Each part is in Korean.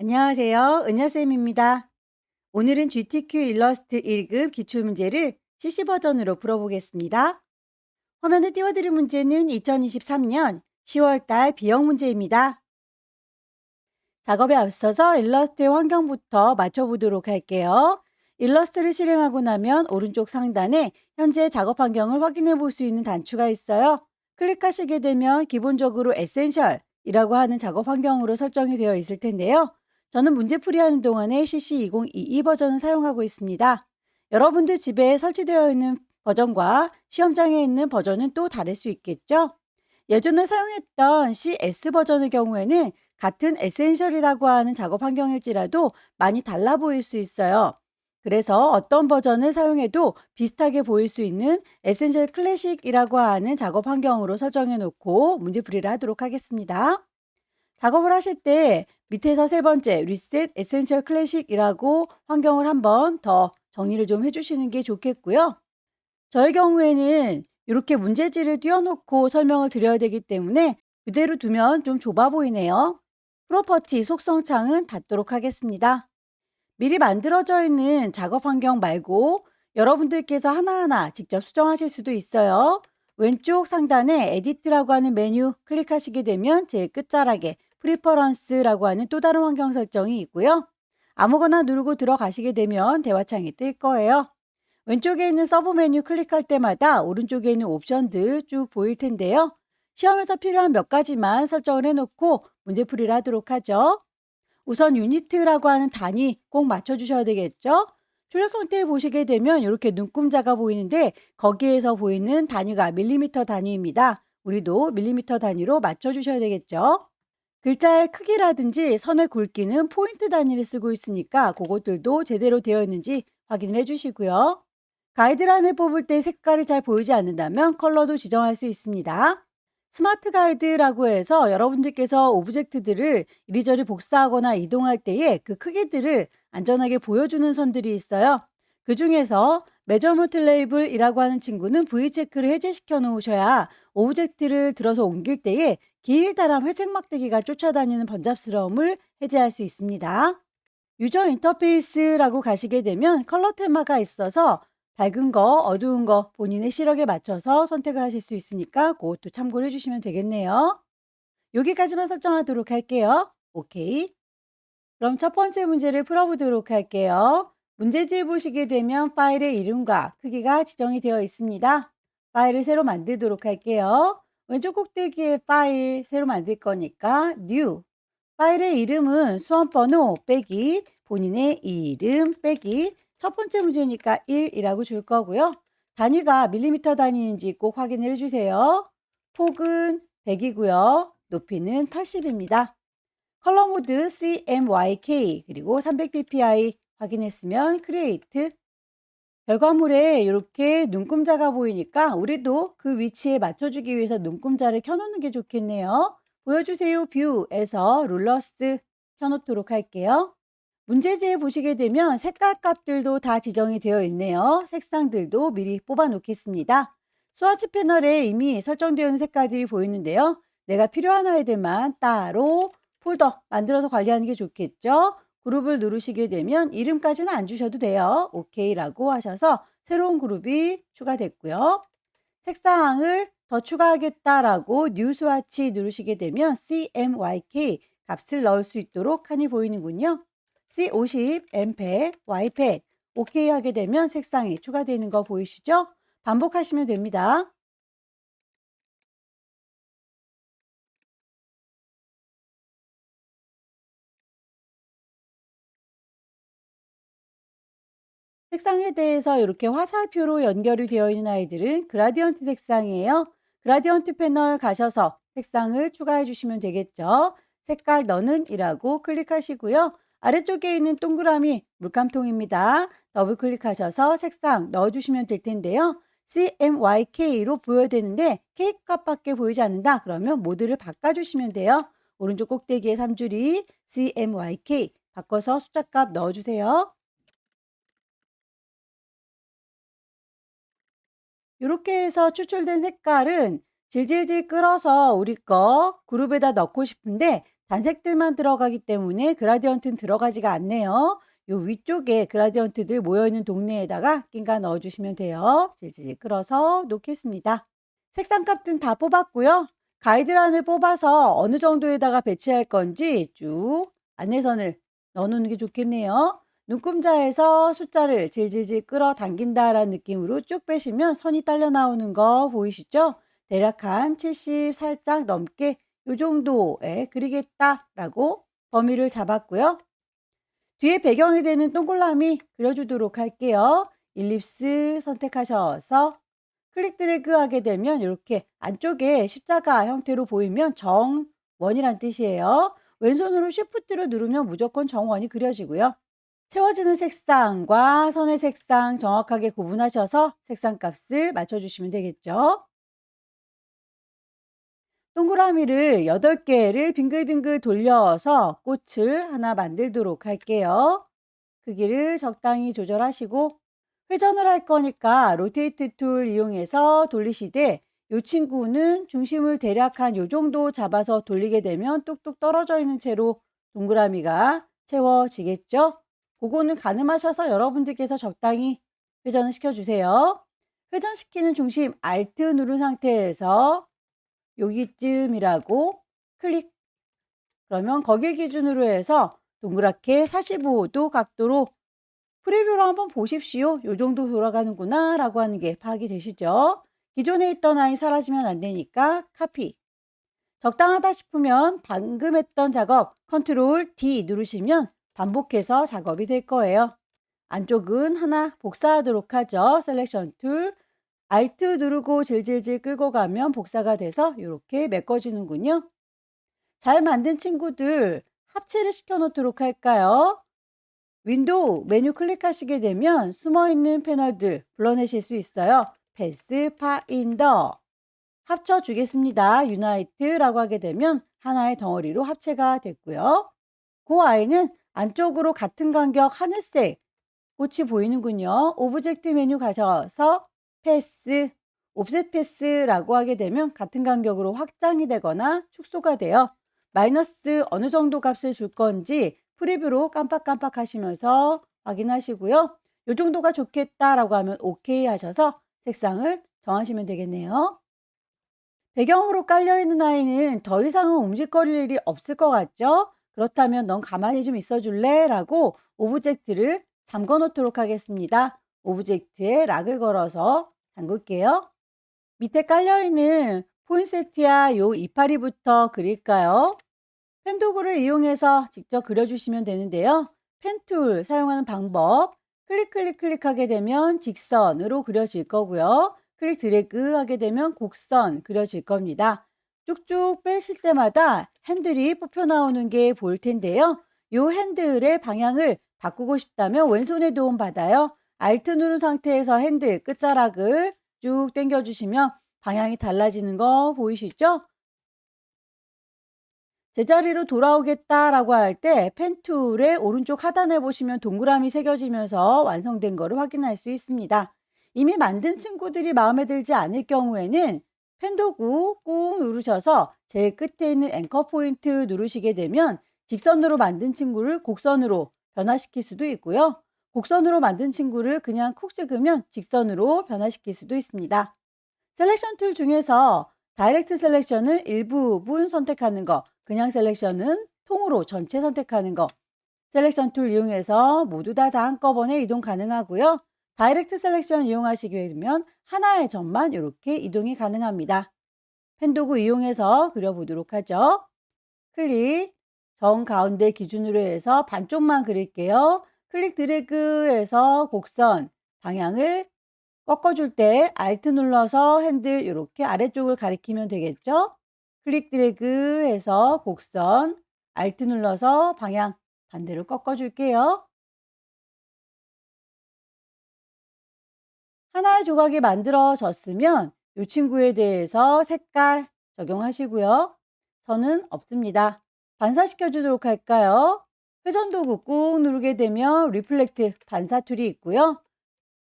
안녕하세요. 은하쌤입니다. 오늘은 GTQ 일러스트 1급 기출문제를 CC 버전으로 풀어보겠습니다. 화면에 띄워드린 문제는 2023년 10월달 비형 문제입니다. 작업에 앞서서 일러스트의 환경부터 맞춰보도록 할게요. 일러스트를 실행하고 나면 오른쪽 상단에 현재 작업 환경을 확인해 볼 수 있는 단추가 있어요. 클릭하시게 되면 기본적으로 에센셜이라고 하는 작업 환경으로 설정이 되어 있을 텐데요. 저는 문제풀이하는 동안에 CC2022 버전을 사용하고 있습니다. 여러분들 집에 설치되어 있는 버전과 시험장에 있는 버전은 또 다를 수 있겠죠? 예전에 사용했던 CS 버전의 경우에는 같은 에센셜이라고 하는 작업 환경일지라도 많이 달라 보일 수 있어요. 그래서 어떤 버전을 사용해도 비슷하게 보일 수 있는 에센셜 클래식이라고 하는 작업 환경으로 설정해 놓고 문제풀이를 하도록 하겠습니다. 작업을 하실 때 밑에서 세 번째 리셋 에센셜 클래식이라고 환경을 한번 더 정리를 좀 해주시는 게 좋겠고요. 저의 경우에는 이렇게 문제지를 띄워놓고 설명을 드려야 되기 때문에 그대로 두면 좀 좁아 보이네요. 프로퍼티 속성 창은 닫도록 하겠습니다. 미리 만들어져 있는 작업 환경 말고 여러분들께서 하나하나 직접 수정하실 수도 있어요. 왼쪽 상단에 에디트라고 하는 메뉴 클릭하시게 되면 제일 끝자락에 프리퍼런스라고 하는 또 다른 환경 설정이 있고요. 아무거나 누르고 들어가시게 되면 대화창이 뜰 거예요. 왼쪽에 있는 서브 메뉴 클릭할 때마다 오른쪽에 있는 옵션들 쭉 보일 텐데요. 시험에서 필요한 몇 가지만 설정을 해놓고 문제풀이를 하도록 하죠. 우선 유니트라고 하는 단위 꼭 맞춰주셔야 되겠죠? 출력 형태 보시게 되면 이렇게 눈금자가 보이는데 거기에서 보이는 단위가 밀리미터 단위입니다. 우리도 밀리미터 단위로 맞춰주셔야 되겠죠? 글자의 크기라든지 선의 굵기는 포인트 단위를 쓰고 있으니까 그것들도 제대로 되어 있는지 확인을 해주시고요. 가이드란을 뽑을 때 색깔이 잘 보이지 않는다면 컬러도 지정할 수 있습니다. 스마트 가이드라고 해서 여러분들께서 오브젝트들을 이리저리 복사하거나 이동할 때에 그 크기들을 안전하게 보여주는 선들이 있어요. 그 중에서 메저먼트 레이블이라고 하는 친구는 V 체크를 해제시켜 놓으셔야 오브젝트를 들어서 옮길 때에 길다란 회색 막대기가 쫓아다니는 번잡스러움을 해제할 수 있습니다. 유저 인터페이스라고 가시게 되면 컬러 테마가 있어서 밝은 거, 어두운 거 본인의 시력에 맞춰서 선택을 하실 수 있으니까 그것도 참고를 해주시면 되겠네요. 여기까지만 설정하도록 할게요. 오케이. 그럼 첫 번째 문제를 풀어보도록 할게요. 문제지 보시게 되면 파일의 이름과 크기가 지정이 되어 있습니다. 파일을 새로 만들도록 할게요. 왼쪽 꼭대기에 파일 새로 만들 거니까 New. 파일의 이름은 수험번호 빼기 본인의 이름 빼기 첫 번째 문제니까 1이라고 줄 거고요. 단위가 밀리미터 단위인지 꼭 확인을 해주세요. 폭은 100이고요. 높이는 80입니다. 컬러 모드 CMYK 그리고 300ppi 확인했으면 크리에이트. 결과물에 이렇게 눈금자가 보이니까 우리도 그 위치에 맞춰주기 위해서 눈금자를 켜놓는 게 좋겠네요. 보여주세요 뷰에서 룰러스 켜놓도록 할게요. 문제지에 보시게 되면 색깔 값들도 다 지정이 되어 있네요. 색상들도 미리 뽑아 놓겠습니다. 스와치 패널에 이미 설정되어 있는 색깔들이 보이는데요. 내가 필요한 아이들만 따로 폴더 만들어서 관리하는 게 좋겠죠. 그룹을 누르시게 되면 이름까지는 안 주셔도 돼요. 오케이라고 하셔서 새로운 그룹이 추가됐고요. 색상을 더 추가하겠다라고 뉴 스와치 누르시게 되면 CMYK 값을 넣을 수 있도록 칸이 보이는군요. C50, M100, Y100 오케이 하게 되면 색상이 추가되는 거 보이시죠? 반복하시면 됩니다. 색상에 대해서 이렇게 화살표로 연결이 되어 있는 아이들은 그라디언트 색상이에요. 그라디언트 패널 가셔서 색상을 추가해 주시면 되겠죠. 색깔 너는 이라고 클릭하시고요. 아래쪽에 있는 동그라미 물감통입니다. 더블 클릭하셔서 색상 넣어주시면 될 텐데요. CMYK로 보여야 되는데 K 값밖에 보이지 않는다. 그러면 모드를 바꿔주시면 돼요. 오른쪽 꼭대기에 3줄이 CMYK 바꿔서 숫자 값 넣어주세요. 이렇게 해서 추출된 색깔은 질질질 끌어서 우리 거 그룹에다 넣고 싶은데 단색들만 들어가기 때문에 그라디언트는 들어가지가 않네요. 요 위쪽에 그라디언트들 모여있는 동네에다가 낀가 넣어주시면 돼요. 질질 끌어서 놓겠습니다. 색상 값은 다 뽑았고요. 가이드란을 뽑아서 어느 정도에다가 배치할 건지 쭉 안내선을 넣어놓는 게 좋겠네요. 눈금자에서 숫자를 질질질 끌어당긴다라는 느낌으로 쭉 빼시면 선이 딸려 나오는 거 보이시죠? 대략 한 70 살짝 넘게 요 정도에 그리겠다라고 범위를 잡았고요. 뒤에 배경이 되는 동그라미 그려주도록 할게요. 일립스 선택하셔서 클릭 드래그 하게 되면 이렇게 안쪽에 십자가 형태로 보이면 정원이란 뜻이에요. 왼손으로 쉬프트를 누르면 무조건 정원이 그려지고요. 채워지는 색상과 선의 색상 정확하게 구분하셔서 색상 값을 맞춰주시면 되겠죠. 동그라미를 8개를 빙글빙글 돌려서 꽃을 하나 만들도록 할게요. 크기를 적당히 조절하시고 회전을 할 거니까 로테이트 툴 이용해서 돌리시되 이 친구는 중심을 대략 한 요 정도 잡아서 돌리게 되면 뚝뚝 떨어져 있는 채로 동그라미가 채워지겠죠? 그거는 가늠하셔서 여러분들께서 적당히 회전을 시켜주세요. 회전시키는 중심 Alt 누른 상태에서 여기쯤이라고 클릭. 그러면 거길 기준으로 해서 동그랗게 45도 각도로 프리뷰로 한번 보십시오. 요 정도 돌아가는구나 라고 하는 게 파악이 되시죠? 기존에 있던 아이 사라지면 안 되니까 카피. 적당하다 싶으면 방금 했던 작업 컨트롤 D 누르시면 반복해서 작업이 될 거예요. 안쪽은 하나 복사하도록 하죠. 셀렉션 툴 Alt 누르고 질질질 끌고 가면 복사가 돼서 이렇게 메꿔지는군요. 잘 만든 친구들 합체를 시켜 놓도록 할까요? 윈도우 메뉴 클릭하시게 되면 숨어있는 패널들 불러내실 수 있어요. 패스 파인더 합쳐 주겠습니다. 유나이트라고 하게 되면 하나의 덩어리로 합체가 됐고요. 그 아이는 안쪽으로 같은 간격 하늘색 꽃이 보이는군요. 오브젝트 메뉴 가셔서 패스, 옵셋 패스라고 하게 되면 같은 간격으로 확장이 되거나 축소가 돼요. 마이너스 어느 정도 값을 줄 건지 프리뷰로 깜빡깜빡 하시면서 확인하시고요. 이 정도가 좋겠다라고 하면 오케이 하셔서 색상을 정하시면 되겠네요. 배경으로 깔려있는 아이는 더 이상은 움직거릴 일이 없을 것 같죠? 그렇다면 넌 가만히 좀 있어 줄래? 라고 오브젝트를 잠궈 놓도록 하겠습니다. 오브젝트에 락을 걸어서 잠글게요. 밑에 깔려있는 포인세티아 요 이파리부터 그릴까요? 펜도구를 이용해서 직접 그려주시면 되는데요. 펜툴 사용하는 방법 클릭하게 되면 직선으로 그려질 거고요. 클릭 드래그 하게 되면 곡선 그려질 겁니다. 쭉쭉 빼실 때마다 핸들이 뽑혀 나오는 게 보일 텐데요. 이 핸들의 방향을 바꾸고 싶다면 왼손의 도움 받아요. Alt 누른 상태에서 핸들 끝자락을 쭉 당겨주시면 방향이 달라지는 거 보이시죠? 제자리로 돌아오겠다라고 할 때 펜툴의 오른쪽 하단에 보시면 동그라미 새겨지면서 완성된 거를 확인할 수 있습니다. 이미 만든 친구들이 마음에 들지 않을 경우에는 펜도구 꾹 누르셔서 제일 끝에 있는 앵커 포인트 누르시게 되면 직선으로 만든 친구를 곡선으로 변화시킬 수도 있고요. 곡선으로 만든 친구를 그냥 콕 찍으면 직선으로 변화시킬 수도 있습니다. 셀렉션 툴 중에서 다이렉트 셀렉션은 일부분 선택하는 거, 그냥 셀렉션은 통으로 전체 선택하는 거, 셀렉션 툴 이용해서 모두 다 한꺼번에 이동 가능하고요. 다이렉트 셀렉션 이용하시게 되면 하나의 점만 이렇게 이동이 가능합니다. 펜도구 이용해서 그려보도록 하죠. 클릭, 정 가운데 기준으로 해서 반쪽만 그릴게요. 클릭 드래그해서 곡선 방향을 꺾어줄 때 Alt 눌러서 핸들 이렇게 아래쪽을 가리키면 되겠죠? 클릭 드래그 해서 곡선 Alt 눌러서 방향 반대로 꺾어줄게요. 하나의 조각이 만들어졌으면 이 친구에 대해서 색깔 적용하시고요. 선은 없습니다. 반사시켜 주도록 할까요? 회전도구 꾹 누르게 되면 리플렉트 반사 툴이 있고요.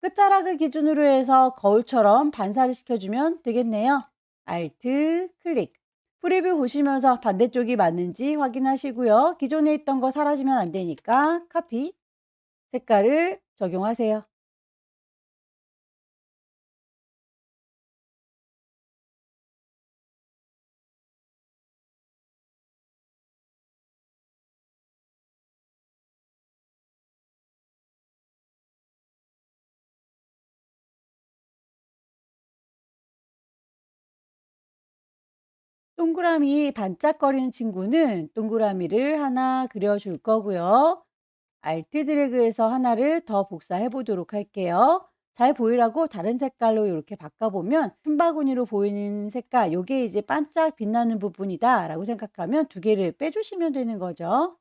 끝자락을 기준으로 해서 거울처럼 반사를 시켜주면 되겠네요. Alt 클릭. 프리뷰 보시면서 반대쪽이 맞는지 확인하시고요. 기존에 있던 거 사라지면 안 되니까 카피, 색깔을 적용하세요. 동그라미 반짝거리는 친구는 동그라미를 하나 그려줄 거고요. 알트 드래그해서 하나를 더 복사해 보도록 할게요. 잘 보이라고 다른 색깔로 이렇게 바꿔보면 틈바구니로 보이는 색깔, 요게 이제 반짝 빛나는 부분이다 라고 생각하면 두 개를 빼주시면 되는 거죠.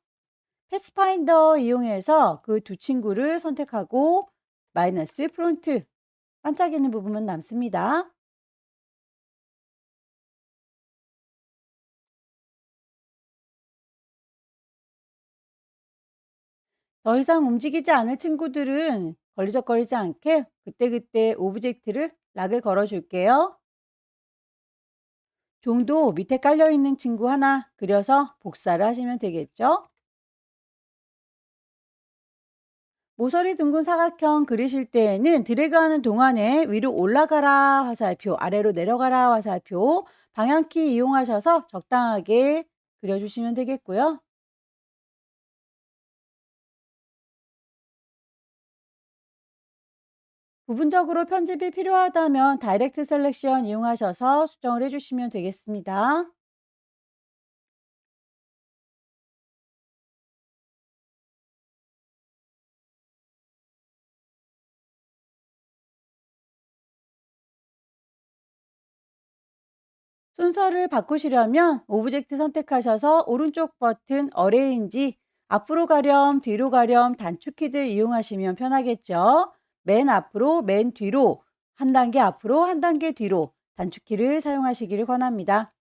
패스파인더 이용해서 그 두 친구를 선택하고 마이너스 프론트, 반짝이는 부분만 남습니다. 더 이상 움직이지 않을 친구들은 걸리적거리지 않게 그때그때 오브젝트를 락을 걸어 줄게요. 종도 밑에 깔려 있는 친구 하나 그려서 복사를 하시면 되겠죠? 모서리 둥근 사각형 그리실 때에는 드래그하는 동안에 위로 올라가라 화살표, 아래로 내려가라 화살표, 방향키 이용하셔서 적당하게 그려주시면 되겠고요. 부분적으로 편집이 필요하다면 다이렉트 셀렉션 이용하셔서 수정을 해주시면 되겠습니다. 순서를 바꾸시려면 오브젝트 선택하셔서 오른쪽 버튼 어레인지, 앞으로 가렴 뒤로 가렴 단축키들 이용하시면 편하겠죠. 맨 앞으로 맨 뒤로, 한 단계 앞으로 한 단계 뒤로 단축키를 사용하시기를 권합니다.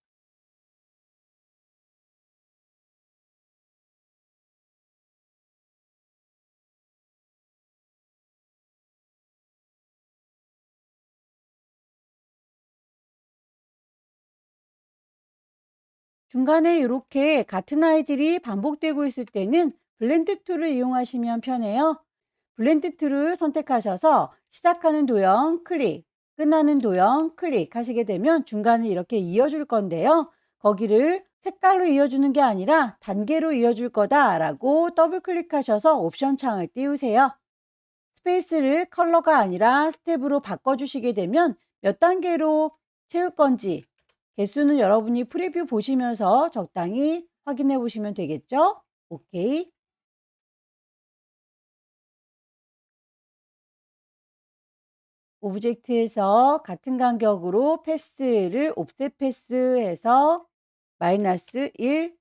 중간에 이렇게 같은 아이들이 반복되고 있을 때는 블렌드 툴을 이용하시면 편해요. 블렌드 툴을 선택하셔서 시작하는 도형 클릭, 끝나는 도형 클릭하시게 되면 중간에 이렇게 이어줄 건데요. 거기를 색깔로 이어주는 게 아니라 단계로 이어줄 거다라고 더블 클릭하셔서 옵션 창을 띄우세요. 스페이스를 컬러가 아니라 스텝으로 바꿔주시게 되면 몇 단계로 채울 건지 개수는 여러분이 프리뷰 보시면서 적당히 확인해 보시면 되겠죠? 오케이. 오브젝트에서 같은 간격으로 패스를 옵셋 패스해서 마이너스 1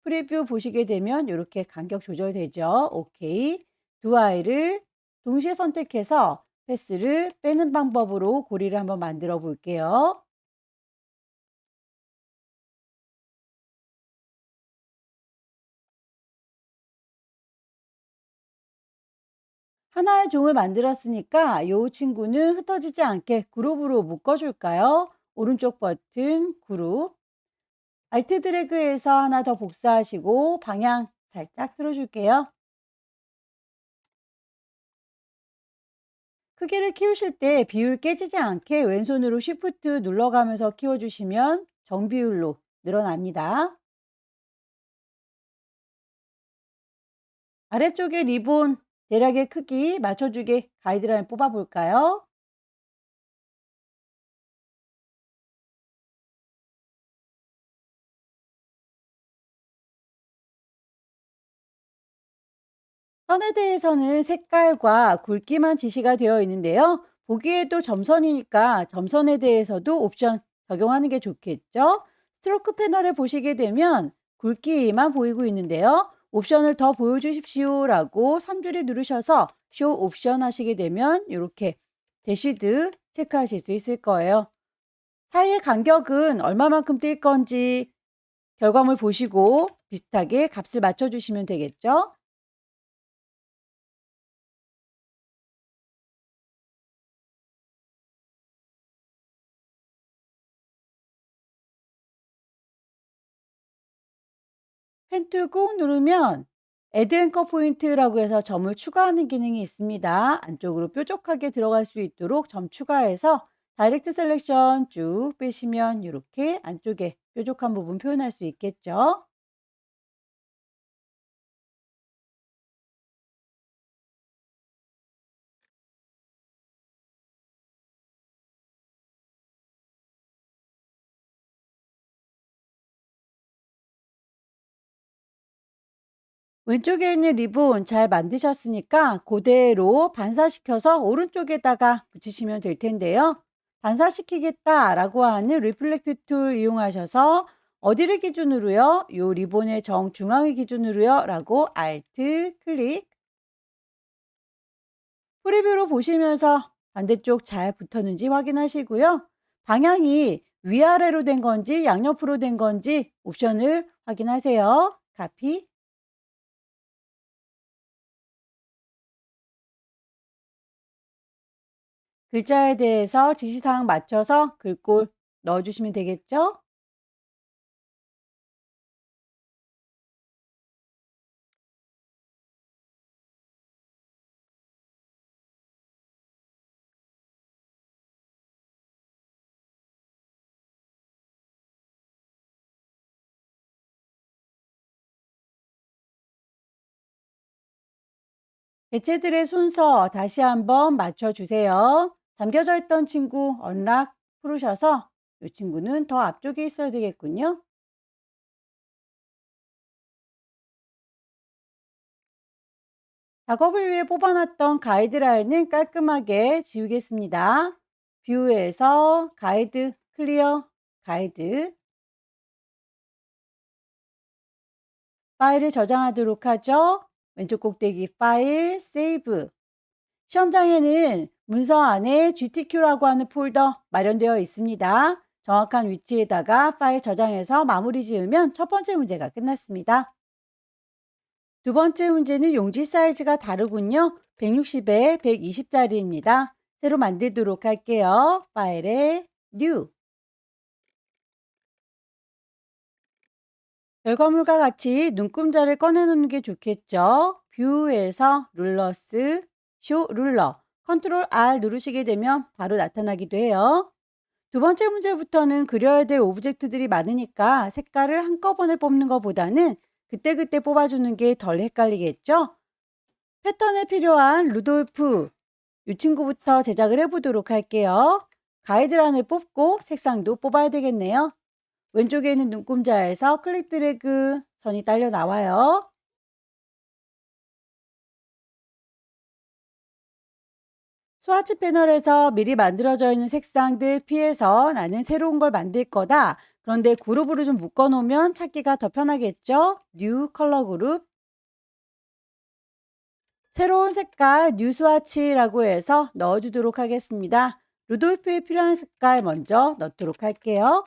프리뷰 보시게 되면 이렇게 간격 조절되죠. 오케이. 두 아이를 동시에 선택해서 패스를 빼는 방법으로 고리를 한번 만들어 볼게요. 하나의 종을 만들었으니까 이 친구는 흩어지지 않게 그룹으로 묶어줄까요? 오른쪽 버튼 그룹. 알트 드래그해서 하나 더 복사하시고 방향 살짝 틀어줄게요. 크기를 키우실 때 비율 깨지지 않게 왼손으로 쉬프트 눌러가면서 키워주시면 정비율로 늘어납니다. 아래쪽에 리본 대략의 크기 맞춰주게 가이드라인 뽑아볼까요? 선에 대해서는 색깔과 굵기만 지시가 되어 있는데요. 보기에도 점선이니까 점선에 대해서도 옵션 적용하는 게 좋겠죠. 스트로크 패널을 보시게 되면 굵기만 보이고 있는데요. 옵션을 더 보여주십시오라고 3줄에 누르셔서 쇼 옵션 하시게 되면 이렇게 대시드 체크하실 수 있을 거예요. 사이의 간격은 얼마만큼 뛸 건지 결과물 보시고 비슷하게 값을 맞춰주시면 되겠죠. 펜툴 꾹 누르면 Add 앵커 포인트라고 해서 점을 추가하는 기능이 있습니다. 안쪽으로 뾰족하게 들어갈 수 있도록 점 추가해서 다이렉트 셀렉션 쭉 빼시면 이렇게 안쪽에 뾰족한 부분 표현할 수 있겠죠. 왼쪽에 있는 리본 잘 만드셨으니까 그대로 반사시켜서 오른쪽에다가 붙이시면 될 텐데요. 반사시키겠다라고 하는 리플렉트 툴 이용하셔서 어디를 기준으로요? 요 리본의 정중앙을 기준으로요? 라고 Alt 클릭. 프리뷰로 보시면서 반대쪽 잘 붙었는지 확인하시고요. 방향이 위아래로 된 건지 양옆으로 된 건지 옵션을 확인하세요. 카피. 글자에 대해서 지시사항 맞춰서 글꼴 넣어주시면 되겠죠? 개체들의 순서 다시 한번 맞춰주세요. 잠겨져 있던 친구 언락 풀으셔서 이 친구는 더 앞쪽에 있어야 되겠군요. 작업을 위해 뽑아놨던 가이드라인은 깔끔하게 지우겠습니다. 뷰에서 가이드 클리어 가이드 파일을 저장하도록 하죠. 왼쪽 꼭대기 파일 세이브 시험장에는 문서 안에 GTQ라고 하는 폴더 마련되어 있습니다. 정확한 위치에다가 파일 저장해서 마무리 지으면 첫 번째 문제가 끝났습니다. 두 번째 문제는 용지 사이즈가 다르군요. 160에 120짜리입니다. 새로 만들도록 할게요. 파일에 New. 결과물과 같이 눈금자를 꺼내놓는 게 좋겠죠. 뷰에서 룰러스, 쇼 룰러, 컨트롤 R 누르시게 되면 바로 나타나기도 해요. 두 번째 문제부터는 그려야 될 오브젝트들이 많으니까 색깔을 한꺼번에 뽑는 것보다는 그때그때 뽑아주는 게 덜 헷갈리겠죠? 패턴에 필요한 루돌프, 이 친구부터 제작을 해보도록 할게요. 가이드란을 뽑고 색상도 뽑아야 되겠네요. 왼쪽에 있는 눈금자에서 클릭 드래그 선이 딸려 나와요. 스와치 패널에서 미리 만들어져 있는 색상들 피해서 나는 새로운 걸 만들 거다. 그런데 그룹으로 좀 묶어 놓으면 찾기가 더 편하겠죠? 뉴 컬러 그룹. 새로운 색깔 뉴 스와치라고 해서 넣어주도록 하겠습니다. 루돌프에 필요한 색깔 먼저 넣도록 할게요.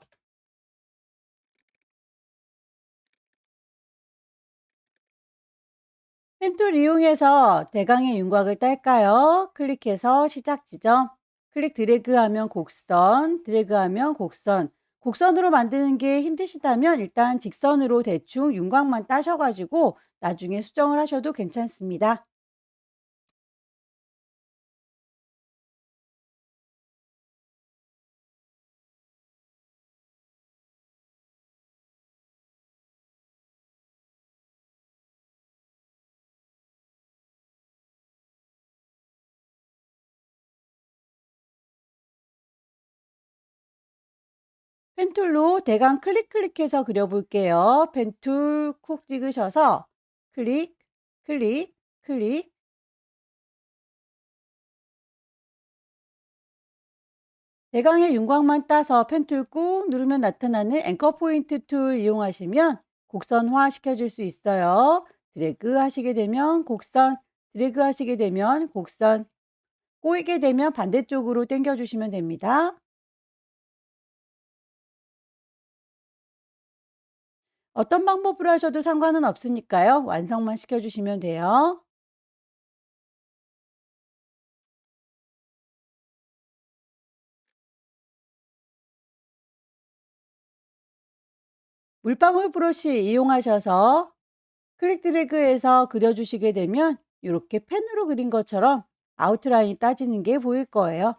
펜툴 이용해서 대강의 윤곽을 딸까요? 클릭해서 시작 지점, 클릭 드래그하면 곡선, 드래그하면 곡선. 곡선으로 만드는 게 힘드시다면 일단 직선으로 대충 윤곽만 따셔가지고 나중에 수정을 하셔도 괜찮습니다. 펜툴로 대강 클릭해서 그려볼게요. 펜툴 쿡 찍으셔서 클릭, 클릭, 클릭. 대강의 윤곽만 따서 펜툴 꾹 누르면 나타나는 앵커 포인트 툴 이용하시면 곡선화 시켜줄 수 있어요. 드래그 하시게 되면 곡선, 드래그 하시게 되면 곡선, 꼬이게 되면 반대쪽으로 당겨주시면 됩니다. 어떤 방법으로 하셔도 상관은 없으니까요. 완성만 시켜주시면 돼요. 물방울 브러쉬 이용하셔서 클릭 드래그해서 그려주시게 되면 이렇게 펜으로 그린 것처럼 아웃라인이 따지는 게 보일 거예요.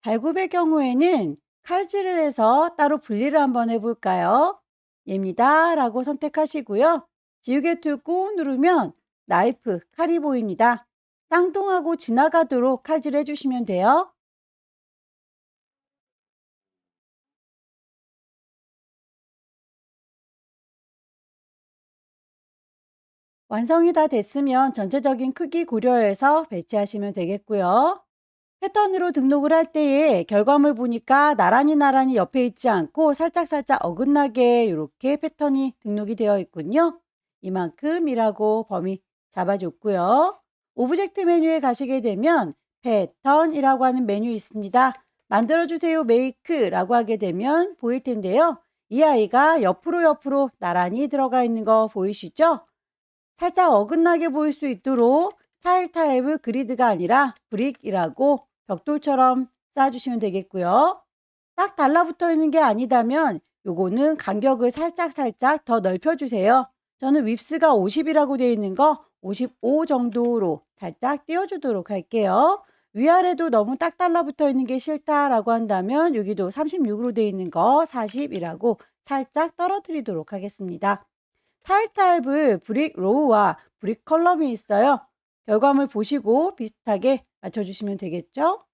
발굽의 경우에는 칼질을 해서 따로 분리를 한번 해볼까요? 얘입니다 라고 선택하시고요. 지우개 툴 꾹 누르면 나이프, 칼이 보입니다. 땅동하고 지나가도록 칼질해 주시면 돼요. 완성이 다 됐으면 전체적인 크기 고려해서 배치하시면 되겠고요. 패턴으로 등록을 할 때에 결과물 보니까 나란히 옆에 있지 않고 살짝살짝 어긋나게 이렇게 패턴이 등록이 되어 있군요. 이만큼이라고 범위 잡아줬고요. 오브젝트 메뉴에 가시게 되면 패턴이라고 하는 메뉴 있습니다. 만들어주세요 메이크라고 하게 되면 보일 텐데요. 이 아이가 옆으로 나란히 들어가 있는 거 보이시죠? 살짝 어긋나게 보일 수 있도록 타일 타입을 그리드가 아니라 브릭이라고 벽돌처럼 쌓아주시면 되겠고요. 딱 달라붙어 있는 게 아니다면 요거는 간격을 살짝 더 넓혀주세요. 저는 윕스가 50이라고 되어 있는 거 55 정도로 살짝 띄워주도록 할게요. 위아래도 너무 딱 달라붙어 있는 게 싫다라고 한다면 여기도 36으로 되어 있는 거 40이라고 살짝 떨어뜨리도록 하겠습니다. 타일 타입을 브릭 로우와 브릭 컬럼이 있어요. 결과물 보시고 비슷하게 맞춰주시면 되겠죠?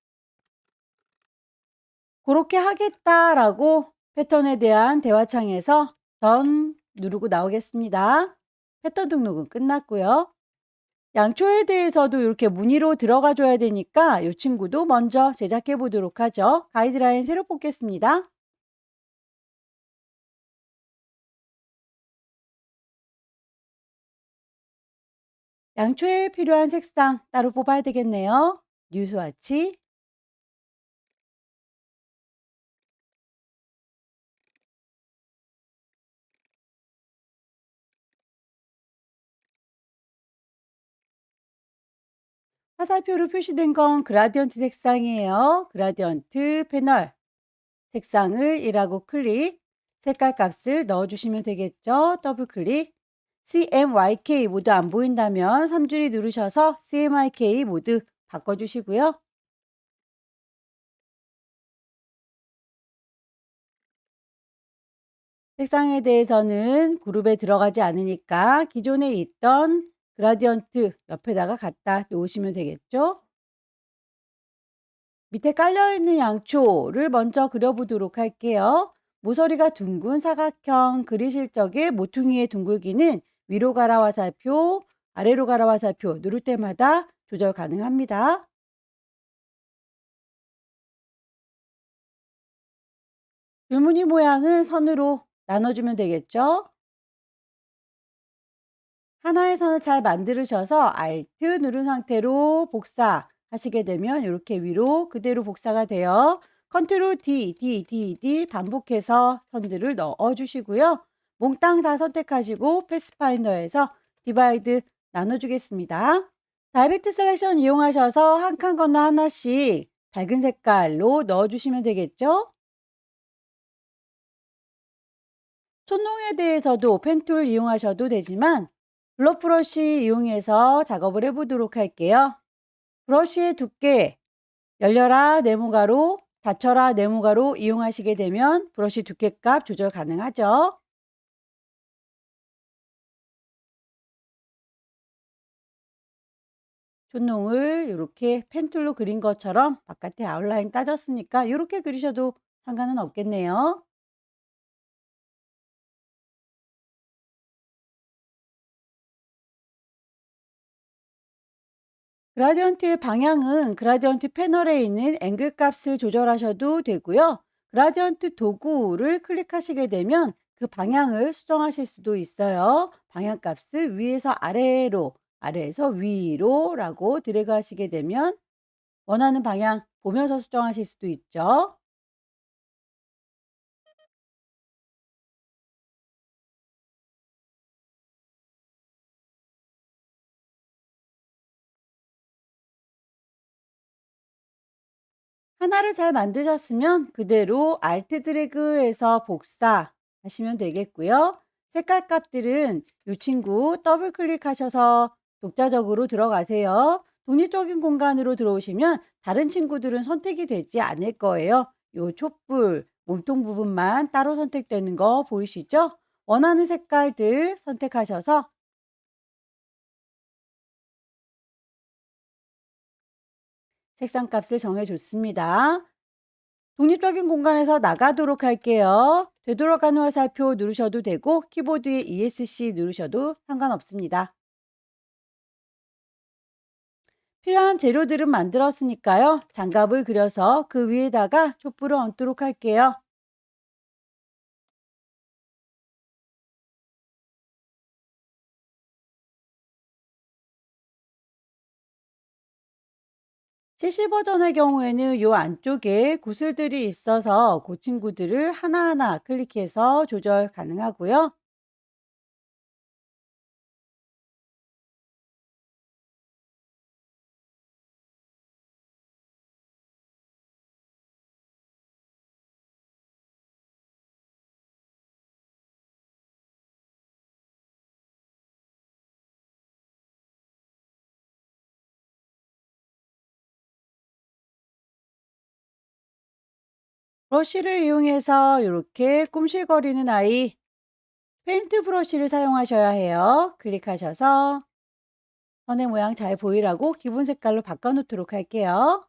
그렇게 하겠다라고 패턴에 대한 대화창에서 던 누르고 나오겠습니다. 패턴 등록은 끝났고요. 양초에 대해서도 이렇게 무늬로 들어가 줘야 되니까 이 친구도 먼저 제작해 보도록 하죠. 가이드라인 새로 뽑겠습니다. 양초에 필요한 색상 따로 뽑아야 되겠네요. 뉴 스와치, 화살표로 표시된 건 그라디언트 색상이에요. 그라디언트 패널 색상을 1하고 클릭, 색깔 값을 넣어주시면 되겠죠. 더블 클릭, CMYK 모두 안 보인다면 3줄이 누르셔서 CMYK 모두 바꿔주시고요. 색상에 대해서는 그룹에 들어가지 않으니까 기존에 있던 그라디언트 옆에다가 갖다 놓으시면 되겠죠. 밑에 깔려있는 양초를 먼저 그려보도록 할게요. 모서리가 둥근 사각형 그리실 적에 모퉁이의 둥글기는 위로 가라 화살표, 아래로 가라 화살표 누를 때마다 조절 가능합니다. 줄무늬 모양은 선으로 나눠주면 되겠죠. 하나의 선을 잘 만들으셔서 Alt 누른 상태로 복사하시게 되면 이렇게 위로 그대로 복사가 돼요. 컨트롤 D 반복해서 선들을 넣어주시고요. 몽땅 다 선택하시고 패스파인더에서 디바이드 나눠주겠습니다. 다이렉트 셀렉션 이용하셔서 한 칸 건너 하나씩 밝은 색깔로 넣어주시면 되겠죠. 촌농에 대해서도 펜툴 이용하셔도 되지만 블럭 브러쉬 이용해서 작업을 해보도록 할게요. 브러쉬의 두께, 열려라 네모가로, 닫혀라 네모가로 이용하시게 되면 브러쉬 두께값 조절 가능하죠. 촌농을 이렇게 펜툴로 그린 것처럼 바깥에 아웃라인 따졌으니까 이렇게 그리셔도 상관은 없겠네요. 그라디언트의 방향은 그라디언트 패널에 있는 앵글 값을 조절하셔도 되고요. 그라디언트 도구를 클릭하시게 되면 그 방향을 수정하실 수도 있어요. 방향 값을 위에서 아래로 아래에서 위로라고 드래그 하시게 되면 원하는 방향 보면서 수정하실 수도 있죠. 하나를 잘 만드셨으면 그대로 Alt 드래그해서 복사하시면 되겠고요. 색깔 값들은 이 친구 더블 클릭하셔서 독자적으로 들어가세요. 독립적인 공간으로 들어오시면 다른 친구들은 선택이 되지 않을 거예요. 이 촛불, 몸통 부분만 따로 선택되는 거 보이시죠? 원하는 색깔들 선택하셔서 색상 값을 정해줬습니다. 독립적인 공간에서 나가도록 할게요. 되돌아가는 화살표 누르셔도 되고 키보드에 ESC 누르셔도 상관없습니다. 필요한 재료들은 만들었으니까요. 장갑을 그려서 그 위에다가 촛불을 얹도록 할게요. CC 버전의 경우에는 이 안쪽에 구슬들이 있어서 그 친구들을 하나하나 클릭해서 조절 가능하고요. 브러쉬를 이용해서 이렇게 꿈실거리는 아이 페인트 브러쉬를 사용하셔야 해요. 클릭하셔서 선의 모양 잘 보이라고 기본 색깔로 바꿔놓도록 할게요.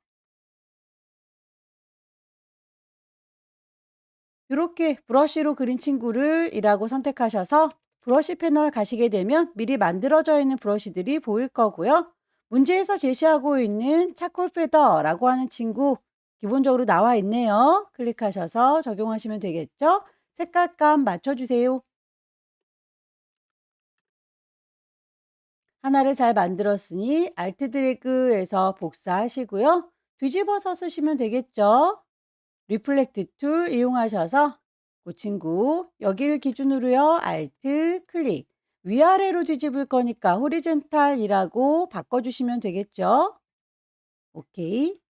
이렇게 브러쉬로 그린 친구를 이라고 선택하셔서 브러쉬 패널 가시게 되면 미리 만들어져 있는 브러쉬들이 보일 거고요. 문제에서 제시하고 있는 차콜 페더라고 하는 친구 기본적으로 나와 있네요. 클릭하셔서 적용하시면 되겠죠. 색깔감 맞춰주세요. 하나를 잘 만들었으니 Alt 드래그에서 복사하시고요. 뒤집어서 쓰시면 되겠죠. 리플렉트 툴 이용하셔서 그 친구 여기를 기준으로요. Alt 클릭 위아래로 뒤집을 거니까 호리젠탈이라고 바꿔주시면 되겠죠. 오케이.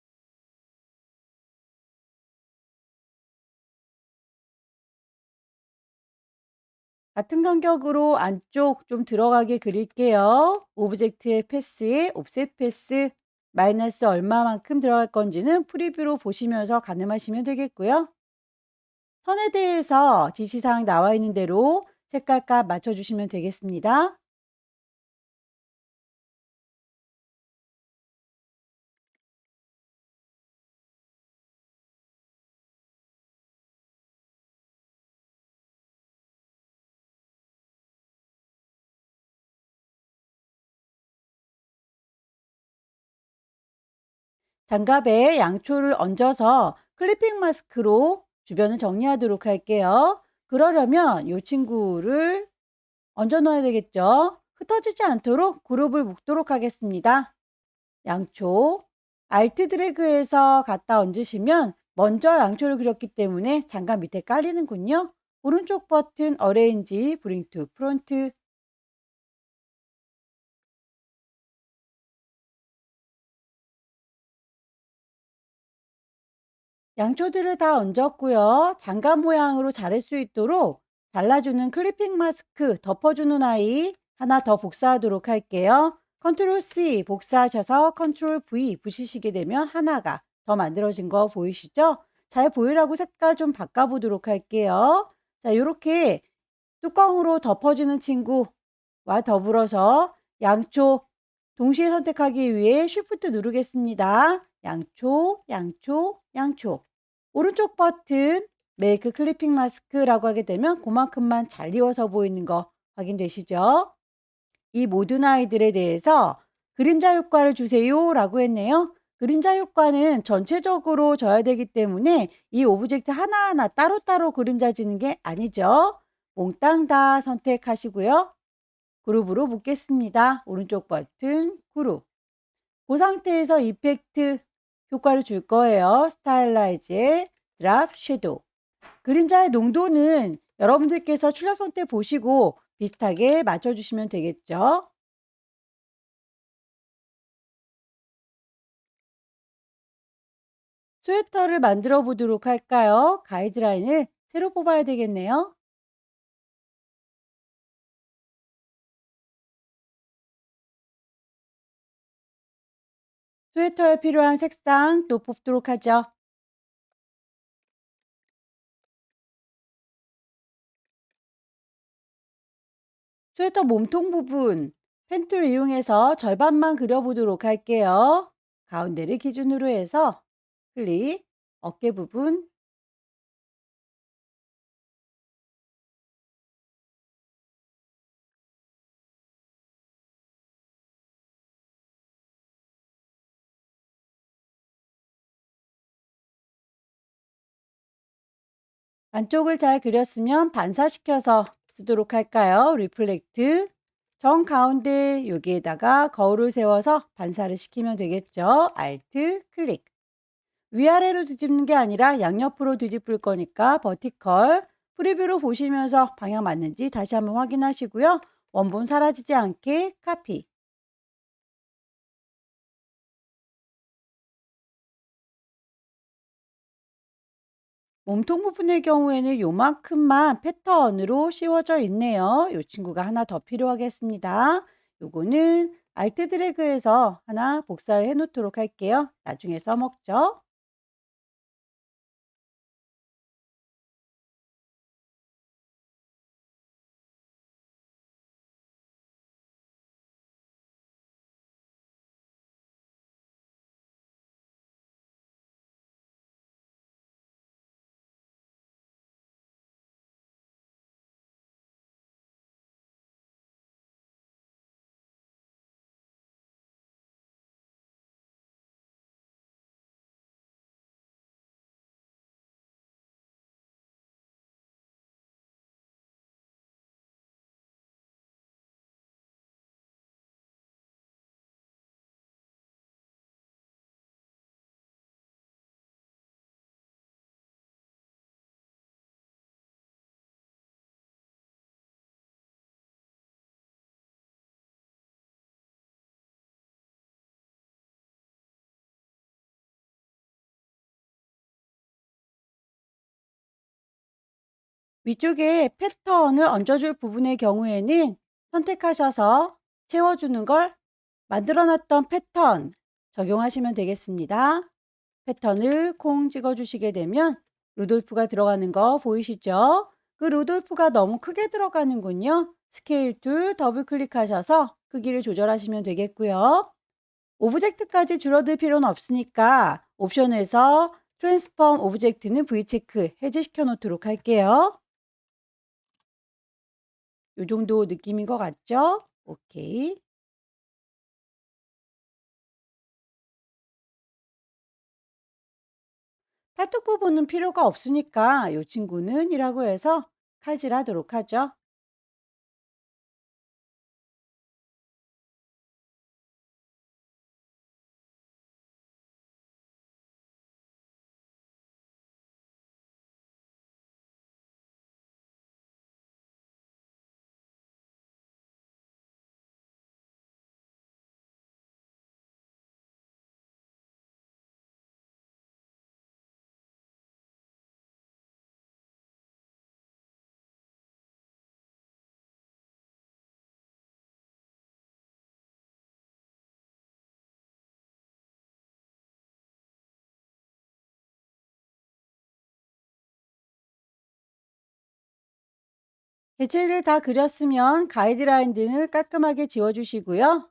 같은 간격으로 안쪽 좀 들어가게 그릴게요. 오브젝트의 패스에 옵셋 패스 마이너스 얼마만큼 들어갈 건지는 프리뷰로 보시면서 가늠하시면 되겠고요. 선에 대해서 지시사항 나와 있는 대로 색깔값 맞춰주시면 되겠습니다. 장갑에 양초를 얹어서 클리핑 마스크로 주변을 정리하도록 할게요. 그러려면 이 친구를 얹어 놓아야 되겠죠. 흩어지지 않도록 그룹을 묶도록 하겠습니다. 양초 Alt 드래그해서 갖다 얹으시면 먼저 양초를 그렸기 때문에 장갑 밑에 깔리는군요. 오른쪽 버튼 어레인지 브링 투 프론트 양초들을 다 얹었고요. 장갑 모양으로 자를 수 있도록 잘라주는 클리핑 마스크 덮어주는 아이 하나 더 복사하도록 할게요. 컨트롤 C 복사하셔서 컨트롤 V 부시시게 되면 하나가 더 만들어진 거 보이시죠? 잘 보이라고 색깔 좀 바꿔보도록 할게요. 자, 이렇게 뚜껑으로 덮어지는 친구와 더불어서 양초 동시에 선택하기 위해 Shift 누르겠습니다. 양초, 양초, 양초. 오른쪽 버튼 메이크 클리핑 마스크라고 하게 되면 그만큼만 잘 이어서 보이는 거 확인되시죠? 이 모든 아이들에 대해서 그림자 효과를 주세요 라고 했네요. 그림자 효과는 전체적으로 줘야 되기 때문에 이 오브젝트 하나하나 따로따로 그림자 지는 게 아니죠. 몽땅 다 선택하시고요. 그룹으로 묶겠습니다. 오른쪽 버튼 그룹. 그 상태에서 이펙트 효과를 줄 거예요. 스타일라이즈의 드랍 섀도우. 그림자의 농도는 여러분들께서 출력 형태 보시고 비슷하게 맞춰주시면 되겠죠. 스웨터를 만들어 보도록 할까요? 가이드라인을 새로 뽑아야 되겠네요. 스웨터에 필요한 색상 또 뽑도록 하죠. 스웨터 몸통 부분 펜툴 이용해서 절반만 그려보도록 할게요. 가운데를 기준으로 해서 클릭, 어깨 부분, 안쪽을 잘 그렸으면 반사시켜서 쓰도록 할까요? 리플렉트. 정 가운데 여기에다가 거울을 세워서 반사를 시키면 되겠죠. 알트 클릭. 위아래로 뒤집는 게 아니라 양옆으로 뒤집을 거니까 버티컬. 프리뷰로 보시면서 방향 맞는지 다시 한번 확인하시고요. 원본 사라지지 않게 카피. 몸통 부분의 경우에는 요만큼만 패턴으로 씌워져 있네요. 이 친구가 하나 더 필요하겠습니다. 요거는 알트 드래그해서 하나 복사를 해 놓도록 할게요. 나중에 써먹죠. 위쪽에 패턴을 얹어줄 부분의 경우에는 선택하셔서 채워주는 걸 만들어 놨던 패턴 적용하시면 되겠습니다. 패턴을 콩 찍어주시게 되면 루돌프가 들어가는 거 보이시죠? 그 루돌프가 너무 크게 들어가는군요. 스케일 툴 더블 클릭하셔서 크기를 조절하시면 되겠고요. 오브젝트까지 줄어들 필요는 없으니까 옵션에서 트랜스폼 오브젝트는 V체크 해제시켜 놓도록 할게요. 요 정도 느낌인 것 같죠? 오케이. 팔뚝 부분은 필요가 없으니까 요 친구는 이라고 해서 칼질하도록 하죠. 개체를 다 그렸으면 가이드라인 등을 깔끔하게 지워주시고요.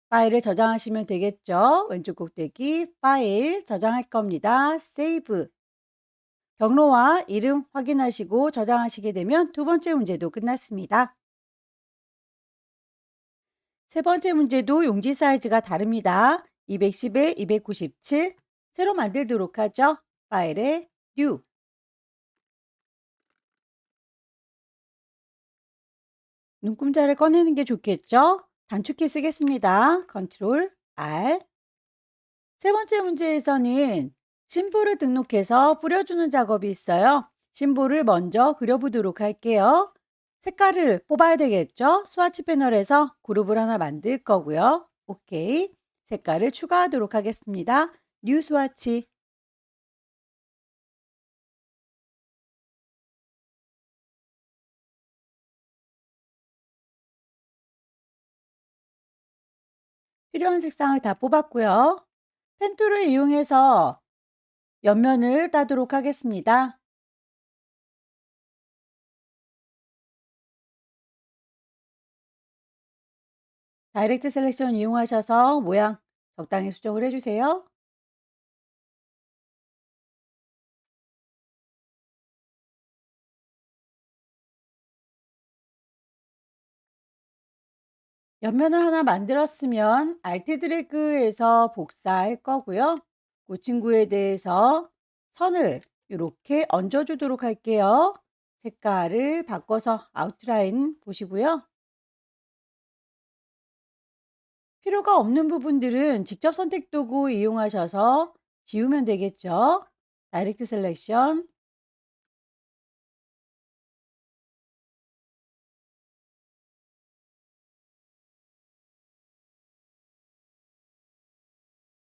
파일을 저장하시면 되겠죠. 왼쪽 꼭대기 파일 저장할 겁니다. 세이브. 경로와 이름 확인하시고 저장하시게 되면 두 번째 문제도 끝났습니다. 세 번째 문제도 용지 사이즈가 다릅니다. 210에 297 새로 만들도록 하죠. 파일에 New 눈금자를 꺼내는 게 좋겠죠? 단축키 쓰겠습니다. 컨트롤 R. 세 번째 문제에서는 심볼을 등록해서 뿌려주는 작업이 있어요. 심볼을 먼저 그려보도록 할게요. 색깔을 뽑아야 되겠죠? 스와치 패널에서 그룹을 하나 만들 거고요. 오케이. 색깔을 추가하도록 하겠습니다. 뉴 스와치. 필요한 색상을 다 뽑았고요. 펜툴을 이용해서 옆면을 따도록 하겠습니다. 다이렉트 셀렉션 이용하셔서 모양 적당히 수정을 해주세요. 옆면을 하나 만들었으면 알트 드래그해서 복사할 거고요. 그 친구에 대해서 선을 이렇게 얹어주도록 할게요. 색깔을 바꿔서 아웃라인 보시고요. 필요가 없는 부분들은 직접 선택 도구 이용하셔서 지우면 되겠죠. 다이렉트 셀렉션.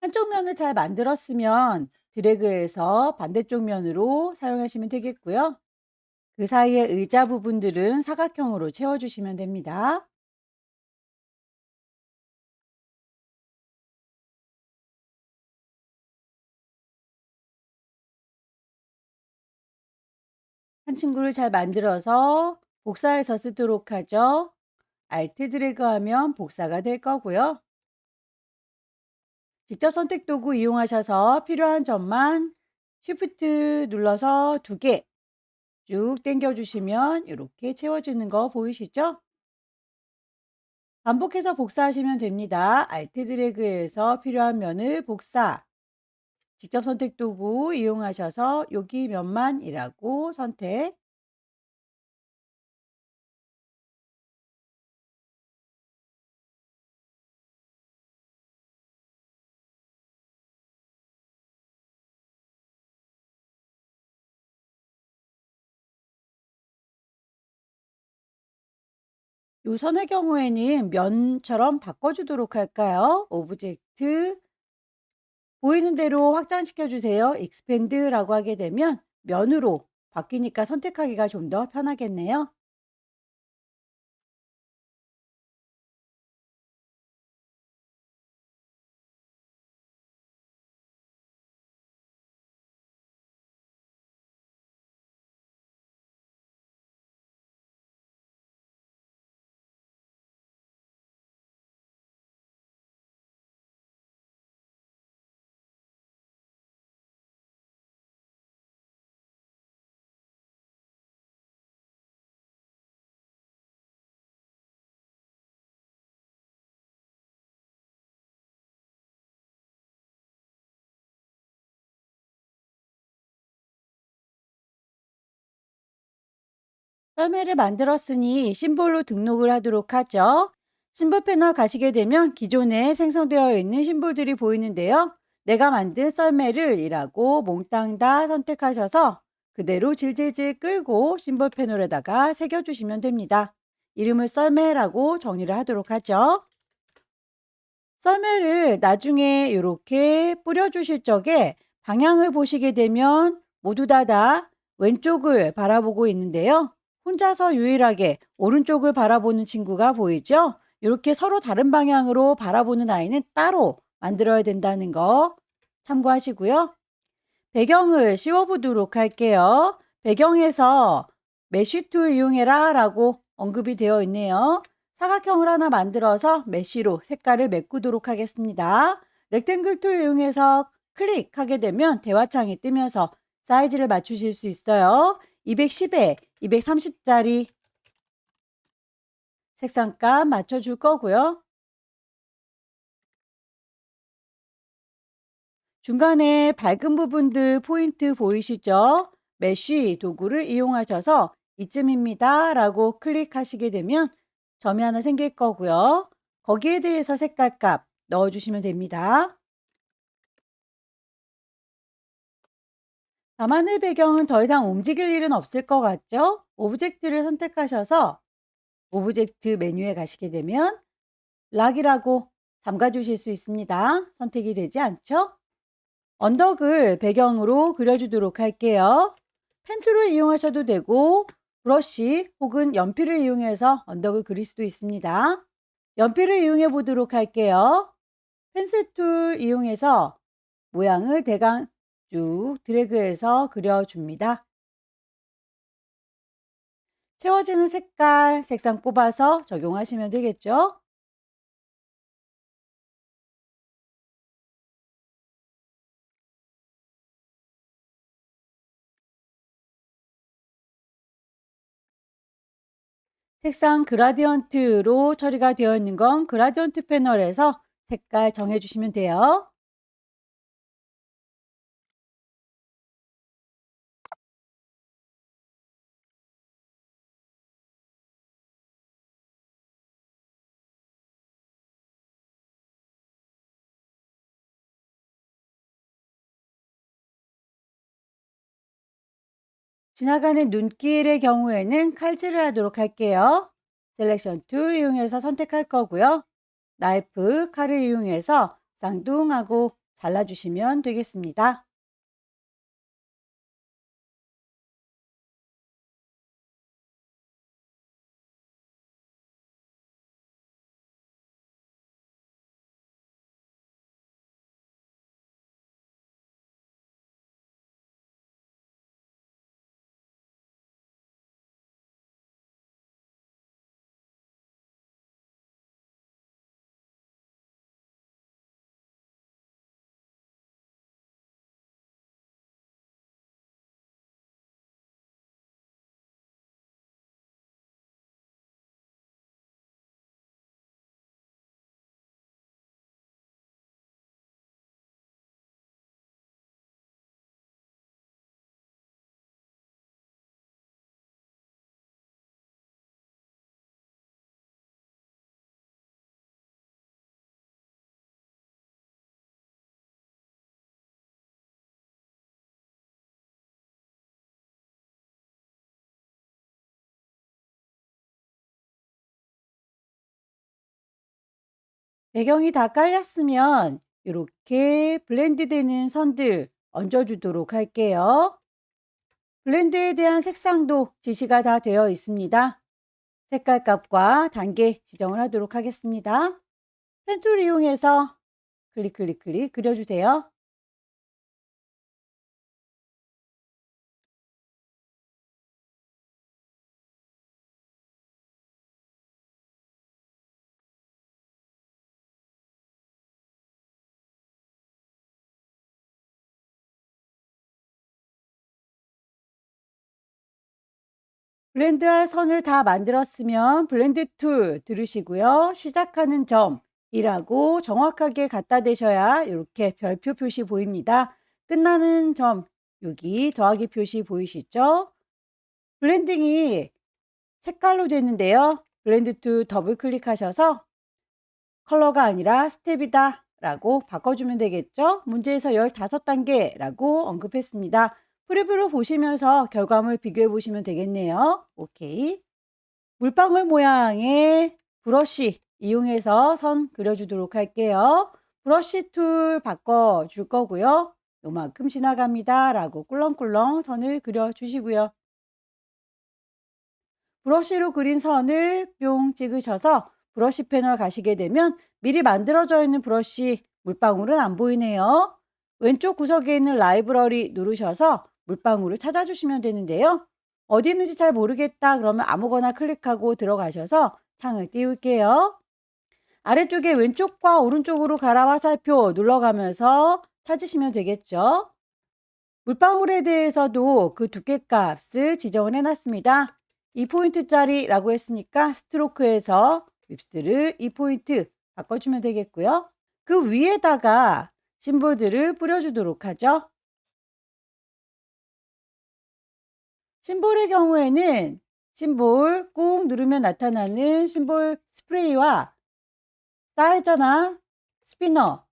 한쪽 면을 잘 만들었으면 드래그해서 반대쪽 면으로 사용하시면 되겠고요. 그 사이에 의자 부분들은 사각형으로 채워주시면 됩니다. 한 친구를 잘 만들어서 복사해서 쓰도록 하죠. 알트 드래그 하면 복사가 될 거고요. 직접 선택 도구 이용하셔서 필요한 점만 쉬프트 눌러서 2개 쭉 당겨 주시면 이렇게 채워지는 거 보이시죠? 반복해서 복사하시면 됩니다. 알트 드래그해서 필요한 면을 복사. 직접 선택 도구 이용하셔서 여기 면만이라고 선택. 요 선의 경우에는 면처럼 바꿔주도록 할까요? 오브젝트 보이는 대로 확장시켜 주세요. 익스펜드라고 하게 되면 면으로 바뀌니까 선택하기가 좀 더 편하겠네요. 썰매를 만들었으니 심볼로 등록을 하도록 하죠. 심볼 패널 가시게 되면 기존에 생성되어 있는 심볼들이 보이는데요. 내가 만든 썰매를 이라고 몽땅 다 선택하셔서 그대로 질질질 끌고 심볼 패널에다가 새겨주시면 됩니다. 이름을 썰매라고 정리를 하도록 하죠. 썰매를 나중에 이렇게 뿌려주실 적에 방향을 보시게 되면 모두 다 왼쪽을 바라보고 있는데요. 혼자서 유일하게 오른쪽을 바라보는 친구가 보이죠? 이렇게 서로 다른 방향으로 바라보는 아이는 따로 만들어야 된다는 거 참고하시고요. 배경을 씌워보도록 할게요. 배경에서 메쉬 툴 이용해라 라고 언급이 되어 있네요. 사각형을 하나 만들어서 메쉬로 색깔을 메꾸도록 하겠습니다. 렉탱글 툴 이용해서 클릭하게 되면 대화창이 뜨면서 사이즈를 맞추실 수 있어요. 210에 230짜리 색상값 맞춰줄 거고요. 중간에 밝은 부분들 포인트 보이시죠? 메쉬 도구를 이용하셔서 이쯤입니다 라고 클릭하시게 되면 점이 하나 생길 거고요. 거기에 대해서 색깔 값 넣어주시면 됩니다. 밤하늘 배경은 더 이상 움직일 일은 없을 것 같죠? 오브젝트를 선택하셔서 오브젝트 메뉴에 가시게 되면 락이라고 잠가 주실 수 있습니다. 선택이 되지 않죠? 언덕을 배경으로 그려주도록 할게요. 펜툴을 이용하셔도 되고 브러쉬 혹은 연필을 이용해서 언덕을 그릴 수도 있습니다. 연필을 이용해 보도록 할게요. 펜슬 툴 이용해서 모양을 대강 쭉 드래그해서 그려줍니다. 채워지는 색깔, 색상 뽑아서 적용하시면 되겠죠? 색상 그라디언트로 처리가 되어 있는 건 그라디언트 패널에서 색깔 정해주시면 돼요. 지나가는 눈길의 경우에는 칼질을 하도록 할게요. 셀렉션 툴 이용해서 선택할 거고요. 나이프, 칼을 이용해서 쌍둥하고 잘라주시면 되겠습니다. 배경이 다 깔렸으면 이렇게 블렌드되는 선들 얹어주도록 할게요. 블렌드에 대한 색상도 지시가 다 되어 있습니다. 색깔 값과 단계 지정을 하도록 하겠습니다. 펜툴 이용해서 클릭 클릭 클릭 그려주세요. 블렌드할 선을 다 만들었으면 블렌드 툴 들으시고요. 시작하는 점이라고 정확하게 갖다 대셔야 이렇게 별표 표시 보입니다. 끝나는 점 여기 더하기 표시 보이시죠? 블렌딩이 색깔로 되는데요. 블렌드 툴 더블 클릭하셔서 컬러가 아니라 스텝이다 라고 바꿔주면 되겠죠. 문제에서 15단계라고 언급했습니다. 프리뷰로 보시면서 결과물 비교해 보시면 되겠네요. 오케이. 물방울 모양의 브러쉬 이용해서 선 그려주도록 할게요. 브러쉬 툴 바꿔줄 거고요. 요만큼 지나갑니다 라고 꿀렁꿀렁 선을 그려주시고요. 브러쉬로 그린 선을 뿅 찍으셔서 브러쉬 패널 가시게 되면 미리 만들어져 있는 브러쉬 물방울은 안 보이네요. 왼쪽 구석에 있는 라이브러리 누르셔서 물방울을 찾아주시면 되는데요. 어디 있는지 잘 모르겠다 그러면 아무거나 클릭하고 들어가셔서 창을 띄울게요. 아래쪽에 왼쪽과 오른쪽으로 가라 화살표 눌러가면서 찾으시면 되겠죠. 물방울에 대해서도 그 두께 값을 지정을 해놨습니다. 2포인트짜리라고 했으니까 스트로크에서 윕스를 2포인트 바꿔주면 되겠고요. 그 위에다가 심볼들을 뿌려주도록 하죠. 심볼의 경우에는 심볼 꾹 누르면 나타나는 심볼 스프레이와 사이저나 스피너,